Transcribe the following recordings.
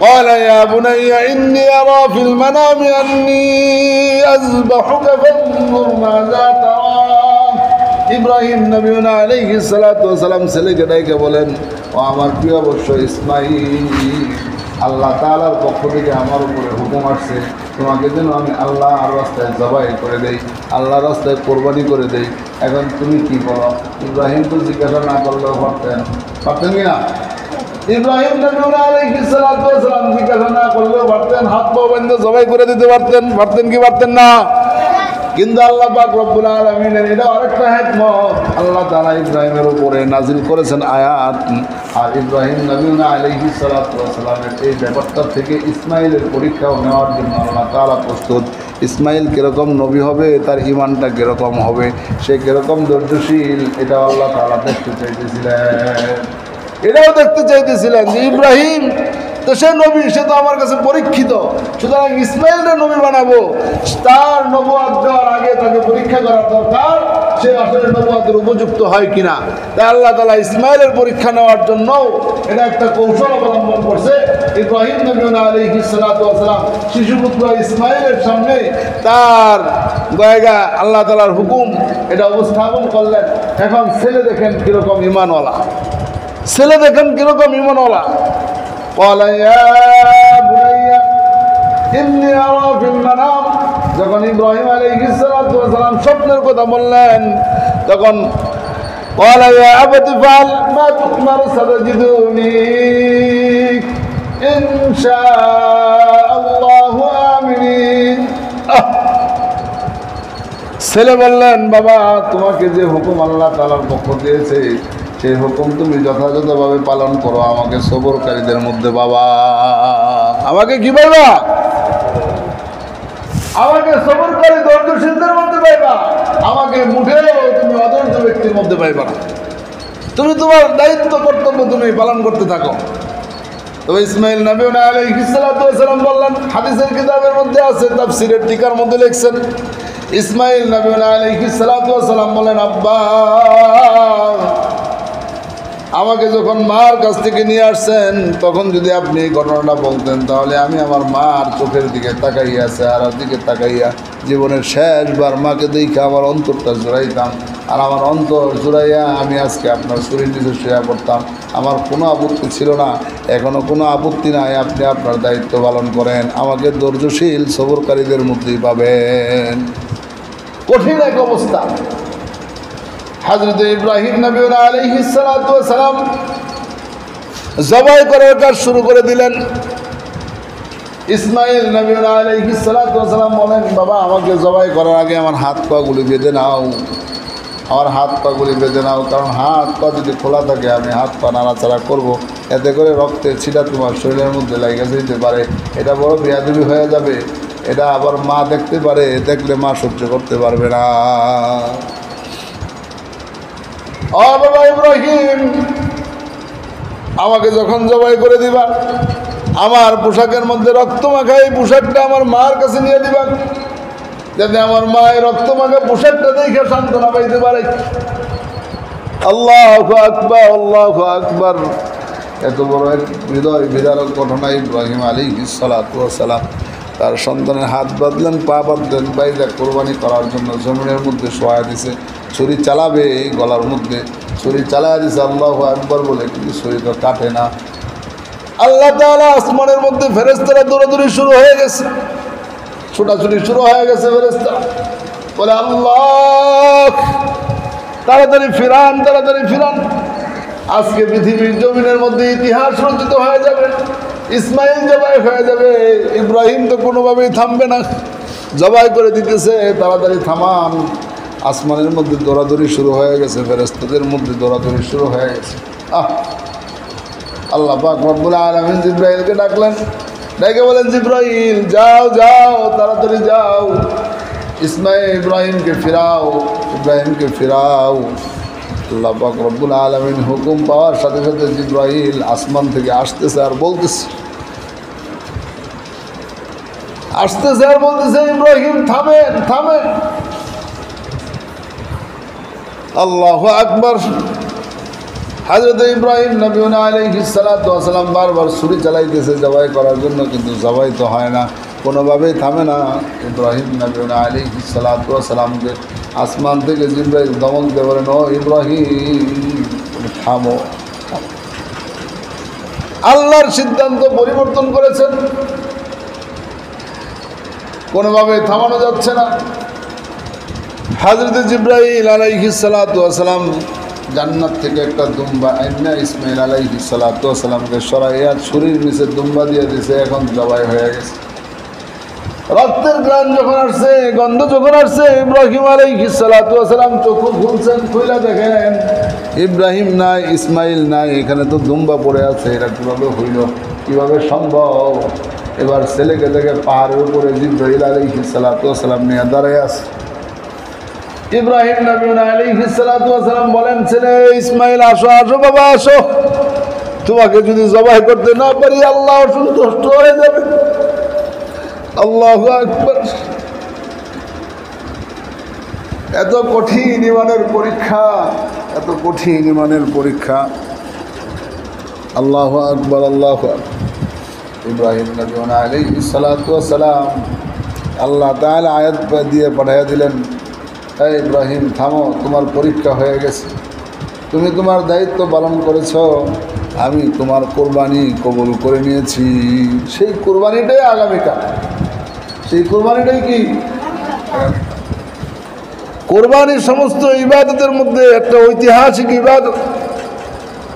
قال يا بني إني أرى في المنام أني أذبحك فانظر ماذا ترى ইব্রাহিম নবীনা আলাইহিস সালাতু ওয়াস সালাম ছেলেকে ডাইকে বলেন, ও আমার প্রিয় বৎস ইসমাঈল, আল্লাহ তাআলার পক্ষ থেকে আমার উপরে হুকুম আসছে তোমাকে যেন আমি আল্লাহর রাস্তায় জবাই করে দেই, আল্লাহর রাস্তায় কোরবানি করে দেই। এখন তুমি কি বলো? ইব্রাহিম তো জিজ্ঞাসা না করলেও পারতেন কি না? ইব্রাহিম নবী আলাইহিস সালাতু ওয়াস সালাম জিজ্ঞাসা না করলেও পারতেন, হাত পা বেঁধে জবাই করে দিতে পারতেন কি পারতেন না? কিন্তু আল্লাহ পাক রব্বুল আলামিনের এটা আরেকটা হিকমত, আল্লাহ তাআলা ইব্রাহিমের উপরে নাজিল করেছেন আয়াত। আর ইব্রাহিম নবী আলাইহিস সালাতু ওয়াস সালামের এই ব্যাপারটা থেকে ইসমাইলের পরীক্ষাও নেওয়ার জন্য আল্লাহ তাআলা প্রস্তুত। ইসমাইল কীরকম নবী হবে, তার ঈমানটা কীরকম হবে, সে কীরকম ধৈর্যশীল, এটা আল্লাহ তাআলা দেখতে চাইতেছিলেন। এটাও দেখতে চাইতেছিলেন যে ইব্রাহিম তো সে নবী, সে তো আমার কাছে পরীক্ষিত, সুতরাং ইসমাইলের নবী বানাবো। তার নবুয়ত দেওয়ার আগে তাকে পরীক্ষা করা দরকার, সে আসলে নবুয়তের উপযুক্ত হয় কিনা। তাই আল্লাহ তাআলা ইসমাইলের পরীক্ষা নেওয়ার জন্য এটা একটা কৌশল অবলম্বন করছে। ইব্রাহিম নবী আলাইহিস সালাতু ওয়াস সালাম শিশুপুত্র ইসমাইলের সামনে তার গয়গা আল্লাহ তাআলার হুকুম এটা উপস্থাপন করলেন। এখন ছেলে দেখেন কিরকম ঈমানওয়ালা, ছেলে দেখেন কিরকম ঈমানওয়ালা। قال يا بني إني أرى في المنام, যখন ইব্রাহিম আলাইহিস সালাতু ওয়াস সালাম স্বপ্নের কথা বললেন, তখন قال يا أبت افعل ما تؤمر ستجدني إن شاء الله آمنين। ছেলে বললেন, বাবা তোমাকে যে হুকুম আল্লাহ তাআলার পক্ষ দিয়েছে সেই হুকুম তুমি যথাযথভাবে পালন করো, আমাকে সবরকারীদের মধ্যে বাবা, আমাকে কি পাইবা? আমাকে সবরকারী ধৈর্যশীলদের মধ্যে পাইবা, আমাকে মুঠেও তুমি অধৈর্য ব্যক্তির মধ্যে পাইবা না। তুমি তোমার দায়িত্ব কর্তব্য তুমি পালন করতে থাকো। তবে ইসমাইল নবী আলাইহিস সালাতু ওয়াস সালাম বললেন, হাদিসের কিতাবের মধ্যে আছে, তাফসীরের টিকার মধ্যে লিখছেন, ইসমাইল নবী আলাইহিস সালাতু ওয়াস সালাম বলেন, আব্বা আমাকে যখন মার কাছ থেকে নিয়ে আসছেন তখন যদি আপনি এই ঘটনাটা বলতেন, তাহলে আমি আমার মার চোখের দিকে তাকাইয়া, চেহারার দিকে তাকাইয়া জীবনের শেষবার মাকে দেখে আমার অন্তরটা জোড়াইতাম, আর আমার অন্তর জোড়াইয়া আমি আজকে আপনার শরীর নিচে শুয়ে পড়তাম। আমার কোনো আপত্তি ছিল না, এখনও কোনো আপত্তি নাই, আপনি আপনার দায়িত্ব পালন করেন, আমাকে ধৈর্যশীল সবরকারীদের মধ্যেই পাবেন। কঠিন এক অবস্থা। হযরত ইব্রাহিম নবী আলাইহিস সালাতু ওয়াস সালাম জবাই করার কাজ শুরু করে দিলেন। ইসমাইল নবী আলাইহিস সালাতু ওয়াস সালাম বলেন, বাবা আমাকে জবাই করার আগে আমার হাত পাগুলি বেঁধে নাও, আমার হাত পাগুলি বেঁধে নাও, কারণ হাত পা যদি খোলা থাকে আমি হাত পা নাড়াচাড়া করবো, এতে করে রক্তের ছিটা তোমার শরীরের মধ্যে লেগে যেতে পারে, এটা বড় বেয়াদবি হয়ে যাবে, এটা আবার মা দেখতে পারে, দেখলে মা সহ্য করতে পারবে না। ও বাবা ইব্রাহিম, আমাকে যখন জবাই করে দিবা আমার পোশাকের মধ্যে রক্ত মাখা এই পোশাকটা আমার মার কাছে নিয়ে দিবা, যাতে আমার মা এই রক্ত মাখা পোশাকটা দেখে সান্ত্বনা পাইতে পারে। আল্লাহু আকবার, আল্লাহু আকবার। এত বড় এক হৃদয় বিদারক ঘটনা। ইব্রাহিম আলাইহিস সালাতু ওয়াস সালাম তার সন্তানের হাত বাঁধলেন, পা বাঁধলেন, বাইরে কোরবানি করার জন্য জমিনের মধ্যে শোয়া দিছে, ছুরি চালাবে গলার মধ্যে, ছুরি চালায় দিছে আল্লাহু আকবার বলে, কিন্তু ছুরি তো কাটে না। আল্লাহ তাআলা আসমানের মধ্যে ফেরেশতারা দৌড়াদৌড়ি শুরু হয়ে গেছে, ছোটাছুটি শুরু হয়ে গেছে। ফেরেশতা বলে, আল্লাহ তাড়াতাড়ি ফিরান, তাড়াতাড়ি ফিরান, আজকে পৃথিবীর জমিনের মধ্যে ইতিহাস রচিত হয়ে যাবে, ইসমাইল জবাই হয়ে যাবে, ইব্রাহিম তো কোনোভাবেই থামবে না, জবাই করে দিতেছে, তাড়াতাড়ি থামান। আসমানের মধ্যে দৌড়াদৌড়ি শুরু হয়ে গেছে, ফেরেশতাদের মধ্যে দৌড়াদৌড়ি শুরু হয়ে গেছে। আল্লাহ পাক রব্বুল আলামিন জিবরাইলকে ডাকলেন, ডেকে বলেন, জিবরাইল যাও যাও, তাড়াতাড়ি যাও, ইব্রাহিমকে ফিরাও, ইব্রাহিমকে ফিরাও। আল্লাহ পাক রব্বুল আলামিন হুকুম পাওয়ার সাথে সাথে জিবরাইল আসমান থেকে আসতেছে আর বলতেছে, ইব্রাহিম থামেন, থামেন। আল্লাহু আকবার। হযরত ইব্রাহিম নবী আলাইহিস সালাতু ওয়াস সালাম বারবার ছুরি চালাইতেছে জবাই করার জন্য, কিন্তু জবাই তো হয় না, কোনোভাবেই থামে না। ইব্রাহিম নবী আলাইহিস সালাতু ওয়াস সালামকে আসমান থেকে জিবরাইল দমক দিয়ে বলেন, ও ইব্রাহিম থামো। আল্লাহর সিদ্ধান্ত পরিবর্তন করেছেন, কোনোভাবে থামানো যাচ্ছে না। হযরত জিবরাইল আলাইহিস সালাতু ওয়াস সালাম জান্নাত থেকে একটা দুম্বা আইনা ইসমাইল আলাইহিস সালাতু ওয়াস সালামকে সরাইয়া ছুরির নিচে দুম্বা দিয়ে দিয়েছে, এখন জবাই হয়ে গেছে। রক্তের গ্রাণ যখন আসছে, গন্ধ যখন আসছে, ইব্রাহিম আলাইহিস সালাতু ওয়াস সালাম চোখ খুলছেন, খুলে দেখেন ইব্রাহিম নাই, ইসমাইল নাই, এখানে তো দুম্বা পড়ে আছে, এটা কীভাবে হইল, কীভাবে সম্ভব? এবার ছেলেকে দেখে পাহাড়ের উপরে জিবরাইল আলাইহিস সালাতু ওয়াস সালাম নিয়ে দাঁড়ায় আছে। ইব্রাহিম নবী আলাইহিস সালাতু ওয়াস সালাম বলেন, ছেলে ইসমাইল আসো, আসো বাবা আসো, তোমাকে যদি জবাই করতে না পারি আল্লাহ অসন্তুষ্ট হয়ে যাবে। আল্লাহু আকবার। এত কঠিন ঈমানের পরীক্ষা, এত কঠিন ঈমানের পরীক্ষা। আল্লাহু আকবার, আল্লাহু আকবার। ইব্রাহিম নবী আলাইহিস সালাতু ওয়াস সালাম আল্লাহ তাআলা আয়াত দিয়ে পাঠিয়ে দিলেন, হে ইব্রাহিম থামো, তোমার পরীক্ষা হয়ে গেছে, তুমি তোমার দায়িত্ব পালন করেছ, আমি তোমার কোরবানি কবুল করে নিয়েছি। সেই কোরবানিটাই আগামীকাল, সেই কোরবানিটাই কি? কোরবানির সমস্ত ইবাদতের মধ্যে একটা ঐতিহাসিক ইবাদত,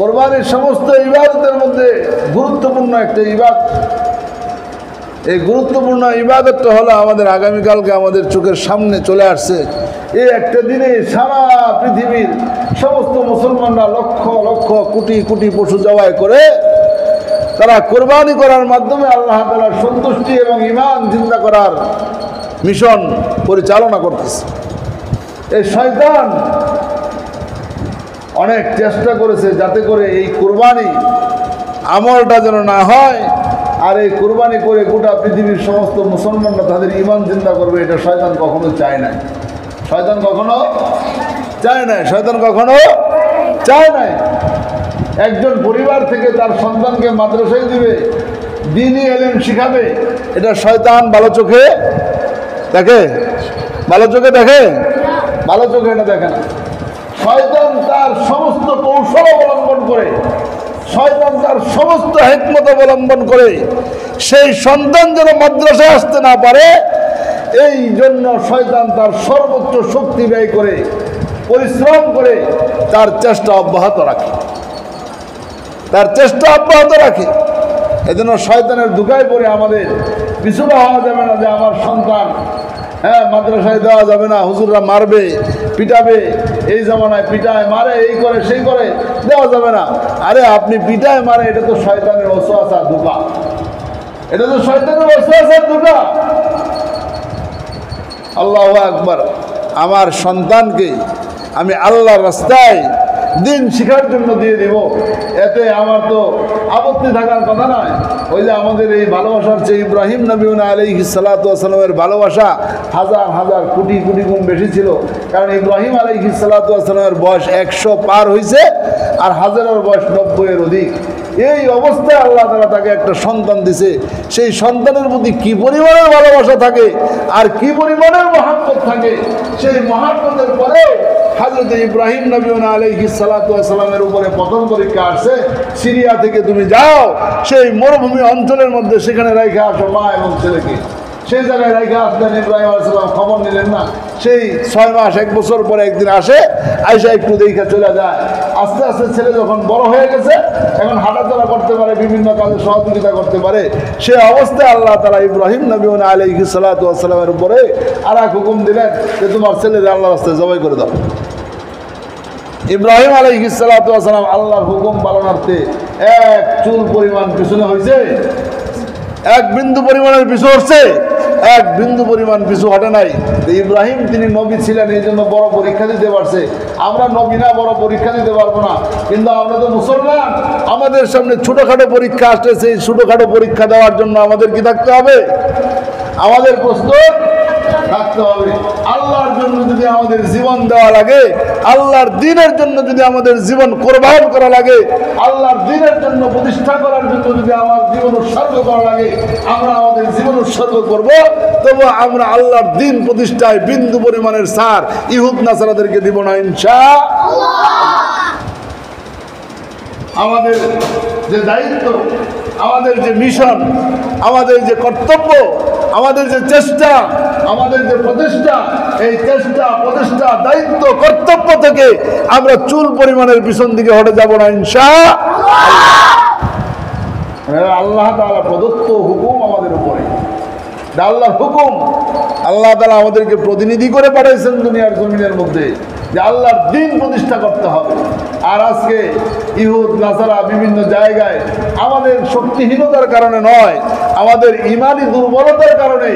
কোরবানির সমস্ত ইবাদতের মধ্যে গুরুত্বপূর্ণ একটা ইবাদত। এই গুরুত্বপূর্ণ ইবাদতটা হলো আমাদের আগামীকালকে আমাদের চোখের সামনে চলে আসছে। এই একটা দিনে সারা পৃথিবীর সমস্ত মুসলমানরা লক্ষ লক্ষ কোটি কোটি পশু জবাই করে তারা কোরবানি করার মাধ্যমে আল্লাহ তাআলার সন্তুষ্টি এবং ঈমান জিন্দা করার মিশন পরিচালনা করতেছে। এই শয়তান অনেক চেষ্টা করেছে যাতে করে এই কোরবানি আমলটা যেন না হয়, আর এই কোরবানি করে গোটা পৃথিবীর সমস্ত মুসলমানরা তাদের ঈমান জিন্দা করবে, এটা শয়তান কখনো চায় নাই। শয়তান কখনো চায় নাই, শয়তান কখনো চায় নাই। একজন পরিবার থেকে তার সন্তানকে মাদ্রাসায় দিবে, দ্বীনি ইলম শিখাবে, এটা শয়তান ভালো চোখে দেখে? ভালো চোখে দেখে? ভালো চোখে এটা দেখে না। শয়তান তার সমস্ত কৌশল অবলম্বন করে, শয়তান তার সমস্ত হিকমত অবলম্বন করে সেই সন্তান যেন মাদ্রাসায় আসতে না পারে, এই জন্য শয়তান তার সর্বোচ্চ শক্তি ব্যয় করে, পরিশ্রম করে তার চেষ্টা অব্যাহত রাখে, তার চেষ্টা অব্যাহত রাখে। এজন্য শয়তানের ধোঁকায় পড়ে আমাদের পিছুটা হওয়া যাবে না যে আমার সন্তান মাদ্রাসায় দেওয়া যাবে না, হুজুররা মারবে পিটাবে, এই জামানায় পিটায় মারে, এই করে সেই করে, দেওয়া যাবে না। আরে আপনি পিটায় মারে, এটা তো শয়তানের ওয়াসওয়াসা ধোঁকা, এটা তো শয়তানের ওয়াসওয়াসার ধোঁকা। আল্লাহু আকবার। আমার সন্তানকে আমি আল্লাহর রাস্তায় দিন শিখার জন্য দিয়ে দিব, এতে আমার তো আপত্তি থাকার কথা নয়। ওই যে আমাদের এই ভালোবাসার চেয়ে ইব্রাহিম নবী আলাইহিস সালাতু ওয়াস সালামের ভালোবাসা হাজার হাজার কোটি কোটি গুণ বেশি ছিল, কারণ ইব্রাহিম আলাইহিস সালাতু ওয়াস সালামের বয়স 100 পার হয়েছে, আর হাজারের বয়স 90-এর অধিক। এই অবস্থায় আল্লাহ তাআলা তাকে একটা সন্তান দিছে, সেই সন্তানের প্রতি কি পরিমাণের ভালোবাসা থাকে আর কি পরিমাণের মহব্বত থাকে, সেই মহব্বতের পরে হযরত ইব্রাহিম নবী আলাইহিস সালাতু ওয়াস সালামের উপরে প্রথম পরীক্ষা আসছে, সিরিয়া থেকে তুমি যাও সেই মরুভূমি অঞ্চলের মধ্যে, সেখানে রেখে আসো মা এবং ছেলেকে। সেই জায়গায় রেখে আসলেন ইব্রাহিম আলাইহিস সালাম, খবর নিলেন না। সেই 6 মাস 1 বছর পরে একদিন আসে, আয়সা একটু দেখে চলে যায়। আস্তে আস্তে ছেলে যখন বড় হয়ে গেছে, এখন হাঁটাচলা করতে পারে, বিভিন্ন কাজে সহযোগিতা করতে পারে, সে অবস্থায় আল্লাহ তাআলা ইব্রাহিম নবী আলাইহিস সালাতু ওয়াস সালামের উপরে আর এক হুকুম দিলেন যে তোমার ছেলেকে আল্লাহর রাস্তায় জবাই করে দাও। ইব্রাহিম আলাইহিস সালাতু ওয়াস সালাম আল্লাহর হুকুম পালনার্থে এক চুল পরিমাণ পিছনে হয়েছে, এক বিন্দু পরিমাণের পিছু হচ্ছে, এক বিন্দু পরিমাণ পিছু হটে নাই। ইব্রাহিম তিনি নবী ছিলেন, এই জন্য বড় পরীক্ষা দিতে পারছে। আমরা নবী না, বড় পরীক্ষা দিতে পারবো না, কিন্তু আমরা তো মুসলমান, আমাদের সামনে ছোটোখাটো পরীক্ষা আসতেছে। এই ছোটোখাটো পরীক্ষা দেওয়ার জন্য আমাদের কি থাকতে হবে? আমাদের প্রস্তুত থাকতে হবে। আল্লাহর জন্য যদি আমাদের জীবন দেওয়া লাগে, আল্লাহর দ্বীনের জন্য যদি আমাদের জীবন কোরবান করা লাগে, আল্লাহর দ্বীনের জন্য প্রতিষ্ঠা করার জন্য যদি আমার জীবন উৎসর্গ করা লাগে, আমরা আমাদের জীবন উৎসর্গ করব। তবু আমরা আল্লাহর দ্বীন প্রতিষ্ঠায় বিন্দু পরিমাণের সার ইহুদ নাসারাদেরকে দিব না ইনশাআল্লাহ। আমাদের যে দায়িত্ব, আমাদের যে মিশন, আমাদের যে কর্তব্য, আমাদের যে চেষ্টা, আমাদের যে প্রচেষ্টা, এই চেষ্টা প্রচেষ্টা দায়িত্ব কর্তব্য থেকে আমরা চুল পরিমাণের পিছন দিকে হটে যাব না ইনশাআল্লাহ। আল্লাহ তাআলা প্রদত্ত হুকুম আমাদের উপরে, আল্লাহর হুকুম। আল্লাহ তাআলা আমাদেরকে প্রতিনিধি করে পাঠাইছেন দুনিয়ার জমিনের মধ্যে যে আল্লাহর দ্বীন প্রতিষ্ঠা করতে হবে। আর আজকে ইহুদ নাসারা বিভিন্ন জায়গায় আমাদের শক্তিহীনতার কারণে নয়, আমাদের ইমানি দুর্বলতার কারণে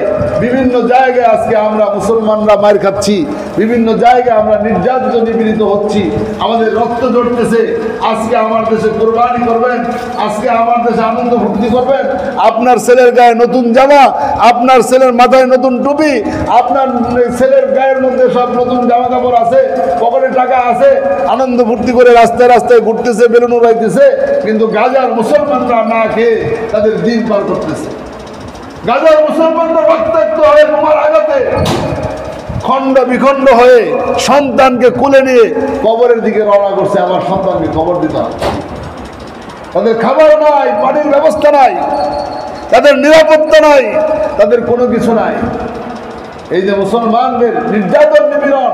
বিভিন্ন জায়গায় আজকে আমরা মুসলমানরা মার খাচ্ছি, বিভিন্ন জায়গায় আমরা নির্যাতিত নিপীড়িত হচ্ছি, আমাদের রক্ত ঝরতেছে। আজকে আমার দেশে কোরবানি করবেন, আজকে আমার দেশে আনন্দ ফুর্তি করবেন, আপনার ছেলের গায়ে নতুন জামা, আপনার ছেলের মাথায় নতুন টুপি, আপনার ছেলের গায়ের মধ্যে সব নতুন জামা কাপড় আছে, পকেটে টাকা আছে, আনন্দ ফুর্তি করে রাস্তায় রাস্তায় ঘুরতেছে, বেলুন উড়াইতেছে। কিন্তু গাজার মুসলমানরা না খেয়ে তাদের দিন পার করতেছে। গাজার মুসলমানরা রক্তাক্ত হয়ে বোমার আঘাতে খণ্ড বিখণ্ড হয়ে সন্তানকে কুলে নিয়ে কবরের দিকে রওনা করছে। আমার সন্তানকে কবর দিতে হবে। তাদের খাবার নাই, পানির ব্যবস্থা নাই, তাদের নিরাপত্তা নাই, তাদের কোনো কিছু নাই। এই যে মুসলমানদের নির্যাতন নিপীড়ন,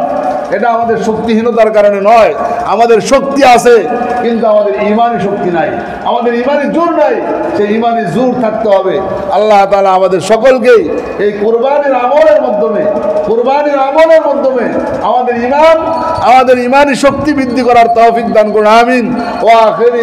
এটা আমাদের শক্তিহীনতার কারণে নয়। আমাদের শক্তি আছে, কিন্তু আমাদের ইমানি শক্তি নাই, আমাদের ইমানি জোর নাই। সেই ইমানি জোর থাকতে হবে। আল্লাহ তাআলা আমাদের সকলকেই এই কুরবানির আমলের মাধ্যমে আমাদের ইমানি শক্তি বৃদ্ধি করার তৌফিক দান করুন। আমিন। ওয়া আখির